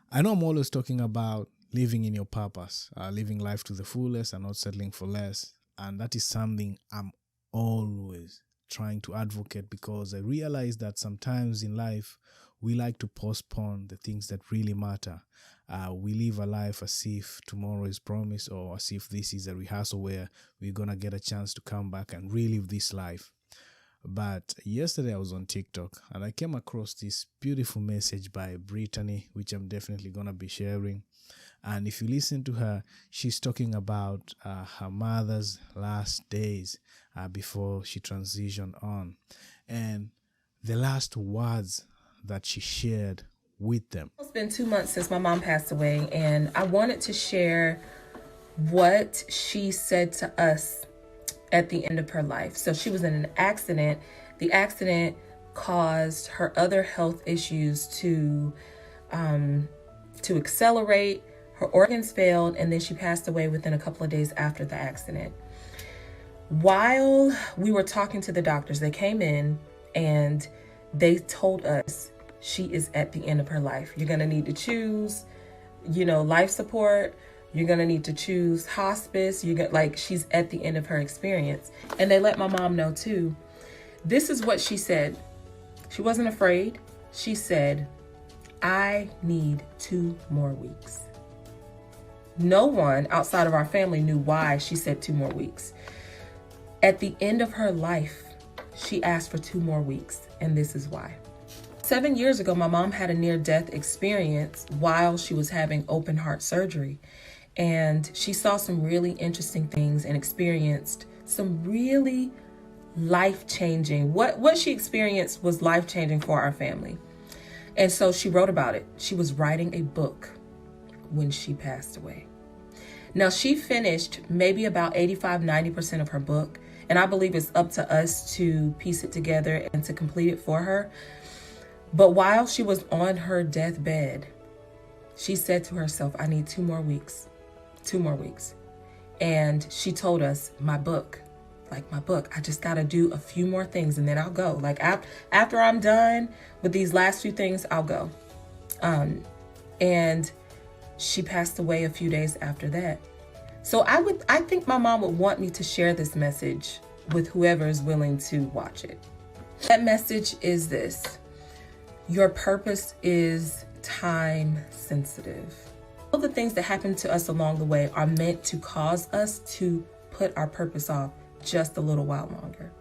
I know I'm always talking about living in your purpose, living life to the fullest and not settling for less. And that is something I'm always trying to advocate because I realize that sometimes in life we like to postpone the things that really matter. We live a life as if tomorrow is promised or as if this is a rehearsal where we're going to get a chance to come back and relive this life. But yesterday I was on TikTok and I came across this beautiful message by Brittany, which I'm definitely going to be sharing. And if you listen to her, she's talking about her mother's last days before she transitioned on. And the last words that she shared with them. It's been 2 months since my mom passed away, and I wanted to share what she said to us at the end of her life. So she was in an accident. The accident caused her other health issues to accelerate. Her organs failed, and then she passed away within a couple of days after the accident. While we were talking to the doctors, they came in and they told us she is at the end of her life. You're going to need to choose, life support. You're going to need to choose hospice. She's at the end of her experience. And they let my mom know too. This is what she said. She wasn't afraid. She said, I need 2 more weeks. No one outside of our family knew why she said 2 more weeks. At the end of her life, she asked for 2 more weeks, and this is why. 7 years ago, my mom had a near-death experience while she was having open heart surgery, and she saw some really interesting things and experienced some really life-changing. What she experienced was life-changing for our family, and so she wrote about it. She was writing a book when she passed away. Now, she finished maybe about 85-90% of her book, and I believe it's up to us to piece it together and to complete it for her. But while she was on her deathbed, she said to herself, I need 2 more weeks, 2 more weeks. And she told us, my book, I just got to do a few more things and then I'll go. After I'm done with these last few things, I'll go. And she passed away a few days after that. So I think my mom would want me to share this message with whoever is willing to watch it. That message is this: your purpose is time sensitive. All the things that happen to us along the way are meant to cause us to put our purpose off just a little while longer.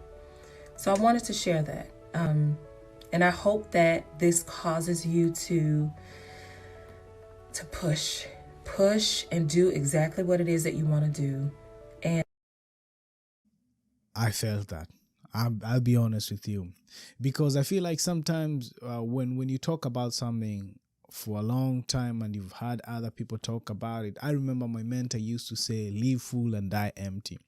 So I wanted to share that. And I hope that this causes you to push and do exactly what it is that you want to do. And I felt that. I'll be honest with you, because I feel like sometimes when you talk about something for a long time and you've had other people talk about it, I remember my mentor used to say, live full and die empty.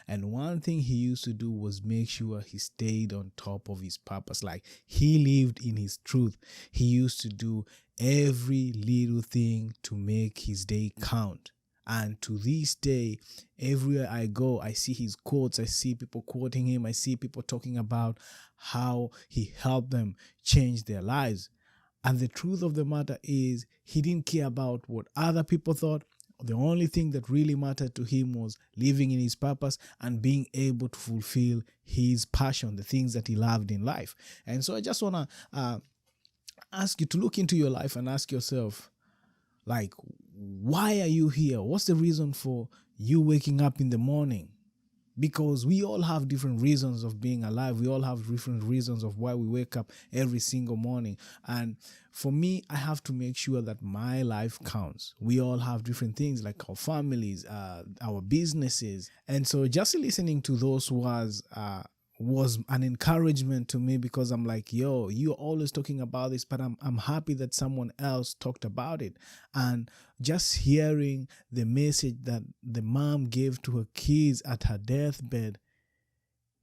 And one thing he used to do was make sure he stayed on top of his purpose. Like, he lived in his truth. He used to do every little thing to make his day count. And to this day, everywhere I go, I see his quotes. I see people quoting him. I see people talking about how he helped them change their lives. And the truth of the matter is, he didn't care about what other people thought. The only thing that really mattered to him was living in his purpose and being able to fulfill his passion, the things that he loved in life. And so I just want to ask you to look into your life and ask yourself, like, why are you here? What's the reason for you waking up in the morning? Because we all have different reasons of being alive. We all have different reasons of why we wake up every single morning. And for me, I have to make sure that my life counts. We all have different things, like our families, our businesses. And so just listening to those was an encouragement to me, because I'm like, yo, you're always talking about this, but I'm happy that someone else talked about it. And just hearing the message that the mom gave to her kids at her deathbed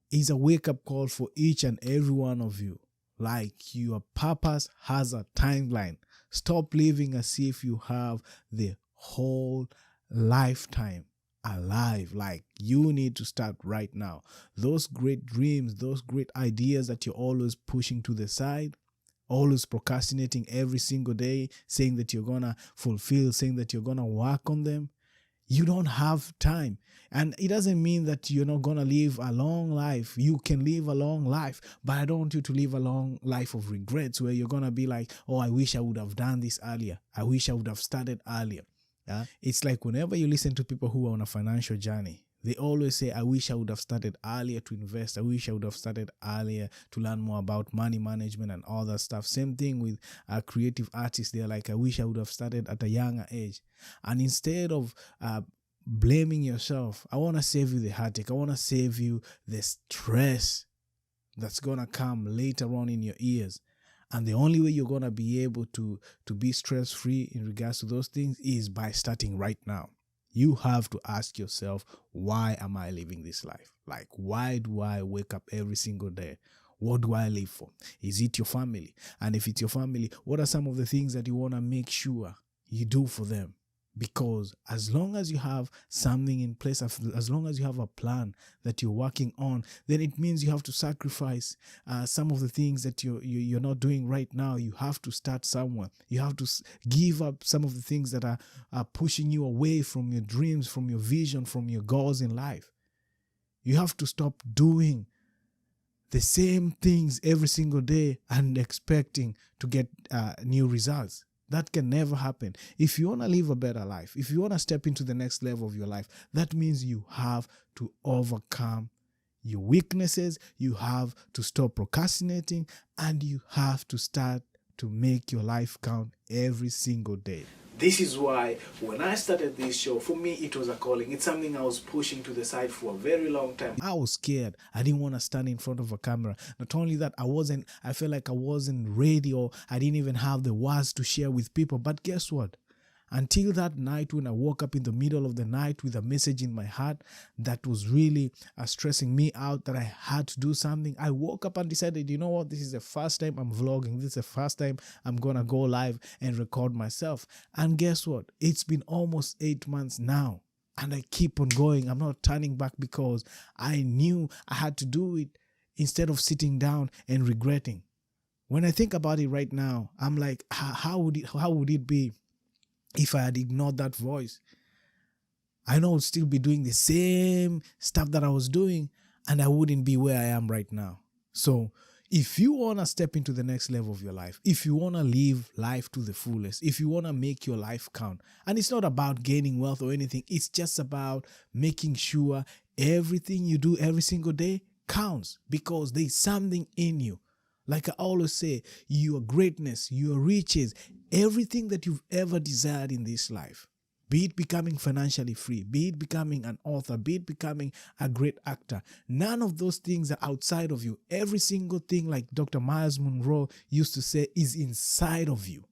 is a wake-up call for each and every one of you. Like, your purpose has a timeline. Stop living as if you have the whole lifetime alive. Like, you need to start right now. Those great dreams, those great ideas that you're always pushing to the side, always procrastinating every single day, saying that you're gonna fulfill, saying that you're gonna work on them, you don't have time. And it doesn't mean that you're not gonna live a long life. You can live a long life, but I don't want you to live a long life of regrets where you're gonna be like, oh, I wish I would have done this earlier. I wish I would have started earlier. Yeah? It's like whenever you listen to people who are on a financial journey, they always say, I wish I would have started earlier to invest. I wish I would have started earlier to learn more about money management and all that stuff. Same thing with creative artists. They're like, I wish I would have started at a younger age. And instead of blaming yourself, I want to save you the heartache. I want to save you the stress that's going to come later on in your years. And the only way you're going to be able to be stress-free in regards to those things is by starting right now. You have to ask yourself, why am I living this life? Like, why do I wake up every single day? What do I live for? Is it your family? And if it's your family, what are some of the things that you want to make sure you do for them? Because as long as you have something in place, as long as you have a plan that you're working on, then it means you have to sacrifice some of the things that you're not doing right now. You have to start somewhere. You have to give up some of the things that are pushing you away from your dreams, from your vision, from your goals in life. You have to stop doing the same things every single day and expecting to get new results. That can never happen. If you want to live a better life, if you want to step into the next level of your life, that means you have to overcome your weaknesses. You have to stop procrastinating, and you have to start to make your life count every single day. This is why when I started this show, for me, it was a calling. It's something I was pushing to the side for a very long time. I was scared. I didn't want to stand in front of a camera. Not only that, I felt like I wasn't ready, or I didn't even have the words to share with people. But guess what? Until that night when I woke up in the middle of the night with a message in my heart that was really stressing me out, that I had to do something, I woke up and decided, you know what, this is the first time I'm vlogging. This is the first time I'm going to go live and record myself. And guess what? It's been almost 8 months now. And I keep on going. I'm not turning back because I knew I had to do it instead of sitting down and regretting. When I think about it right now, I'm like, how would it be if I had ignored that voice? I know I would still be doing the same stuff that I was doing, and I wouldn't be where I am right now. So if you want to step into the next level of your life, if you want to live life to the fullest, if you want to make your life count, and it's not about gaining wealth or anything, it's just about making sure everything you do every single day counts, because there's something in you. Like I always say, your greatness, your riches, everything that you've ever desired in this life, be it becoming financially free, be it becoming an author, be it becoming a great actor, none of those things are outside of you. Every single thing, like Dr. Miles Monroe used to say, is inside of you.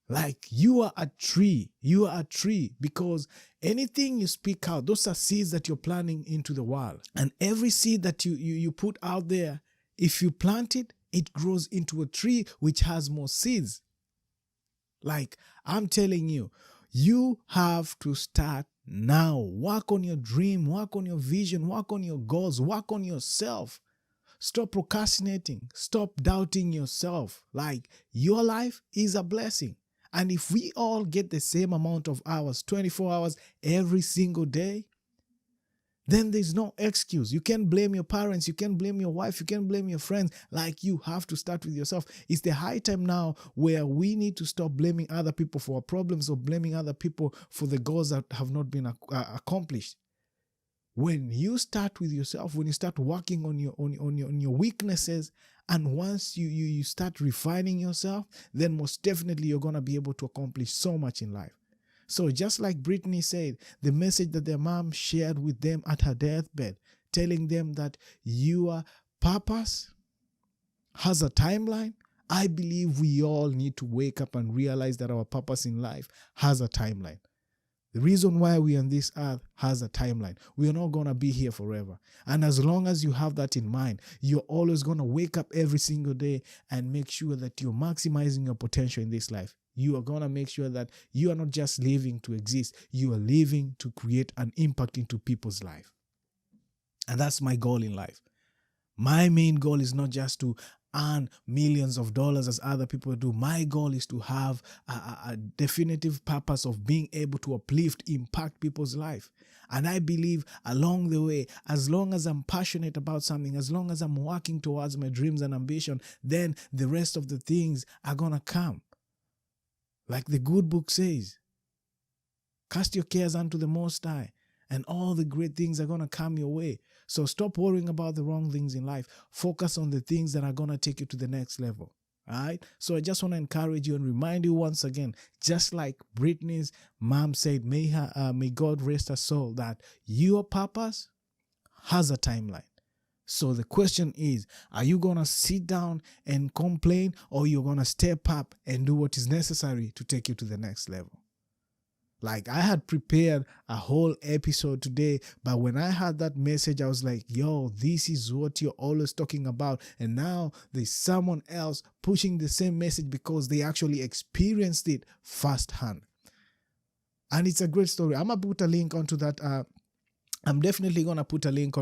Like you are a tree. You are a tree because anything you speak out, those are seeds that you're planting into the world. And every seed that you put out there, if you plant it, it grows into a tree which has more seeds. Like I'm telling you, you have to start now. Work on your dream, work on your vision, work on your goals, work on yourself. Stop procrastinating. Stop doubting yourself. Like your life is a blessing. And if we all get the same amount of hours, 24 hours every single day, then there's no excuse. You can't blame your parents. You can't blame your wife. You can't blame your friends. Like you have to start with yourself. It's the high time now where we need to stop blaming other people for our problems or blaming other people for the goals that have not been accomplished. When you start with yourself, when you start working on your weaknesses, and once you start refining yourself, then most definitely you're going to be able to accomplish so much in life. So just like Brittany said, the message that their mom shared with them at her deathbed, telling them that your purpose has a timeline, I believe we all need to wake up and realize that our purpose in life has a timeline. The reason why we are on this earth has a timeline. We are not going to be here forever. And as long as you have that in mind, you're always going to wake up every single day and make sure that you're maximizing your potential in this life. You are going to make sure that you are not just living to exist. You are living to create an impact into people's life. And that's my goal in life. My main goal is not just to earn millions of dollars as other people do. My goal is to have a definitive purpose of being able to uplift, impact people's life. And I believe along the way, as long as I'm passionate about something, as long as I'm working towards my dreams and ambition, then the rest of the things are going to come. Like the good book says, cast your cares unto the Most High, and all the great things are going to come your way. So stop worrying about the wrong things in life. Focus on the things that are going to take you to the next level. All right. So I just want to encourage you and remind you once again, just like Brittany's mom said, may God rest her soul, that your purpose has a timeline. So the question is, are you going to sit down and complain, or you're going to step up and do what is necessary to take you to the next level? Like, I had prepared a whole episode today, but when I had that message, I was like, yo, this is what you're always talking about. And now there's someone else pushing the same message because they actually experienced it firsthand. And it's a great story. I'm going to put a link onto that. I'm definitely going to put a link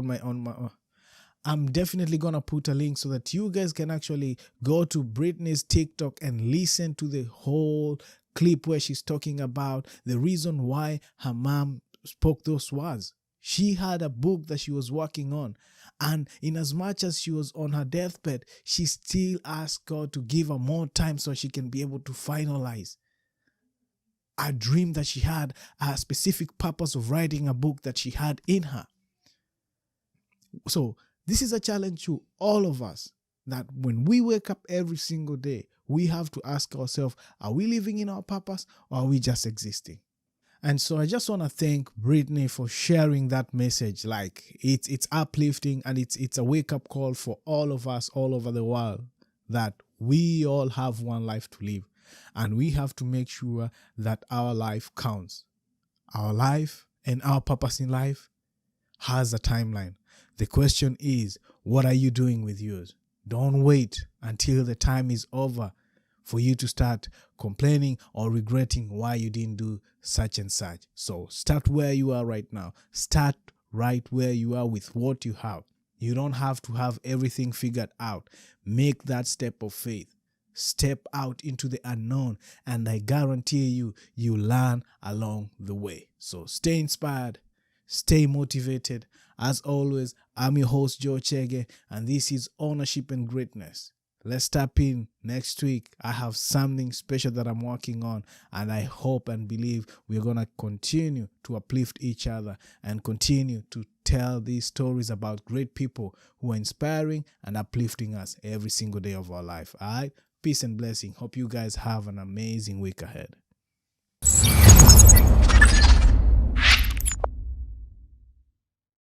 I'm definitely going to put a link so that you guys can actually go to Brittany's TikTok and listen to the whole clip where she's talking about the reason why her mom spoke those words. She had a book that she was working on, and in as much as she was on her deathbed, she still asked God to give her more time so she can be able to finalize a dream that she had, a specific purpose of writing a book that she had in her. So this is a challenge to all of us, that when we wake up every single day, we have to ask ourselves, are we living in our purpose, or are we just existing? And so I just want to thank Brittany for sharing that message. Like, it's uplifting, and it's a wake-up call for all of us all over the world, that we all have one life to live, and we have to make sure that our life counts. Our life and our purpose in life has a timeline. The question is, what are you doing with yours? Don't wait until the time is over for you to start complaining or regretting why you didn't do such and such. So start where you are right now. Start right where you are with what you have. You don't have to have everything figured out. Make that step of faith. Step out into the unknown, and I guarantee you, you learn along the way. So stay inspired. Stay motivated. As always, I'm your host, Joe Chege, and this is Ownership and Greatness. Let's tap in next week. I have something special that I'm working on, and I hope and believe we're going to continue to uplift each other and continue to tell these stories about great people who are inspiring and uplifting us every single day of our life. All right? Peace and blessing. Hope you guys have an amazing week ahead.